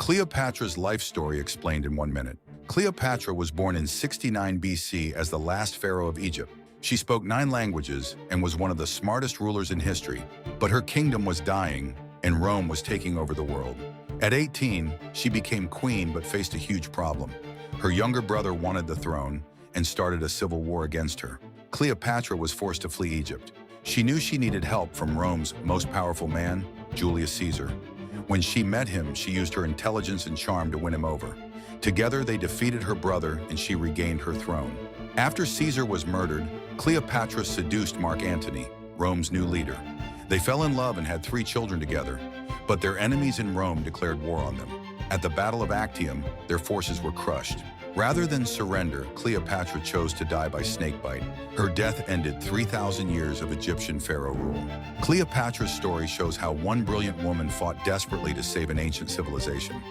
Cleopatra's life story explained in 1 minute. Cleopatra was born in 69 BC as the last pharaoh of Egypt. She spoke 9 languages and was one of the smartest rulers in history, but her kingdom was dying and Rome was taking over the world. At 18, she became queen but faced a huge problem. Her younger brother wanted the throne and started a civil war against her. Cleopatra was forced to flee Egypt. She knew she needed help from Rome's most powerful man, Julius Caesar. When she met him, she used her intelligence and charm to win him over. Together, they defeated her brother and she regained her throne. After Caesar was murdered, Cleopatra seduced Mark Antony, Rome's new leader. They fell in love and had 3 children together, but their enemies in Rome declared war on them. At the Battle of Actium, their forces were crushed. Rather than surrender, Cleopatra chose to die by snakebite. Her death ended 3,000 years of Egyptian pharaoh rule. Cleopatra's story shows how one brilliant woman fought desperately to save an ancient civilization.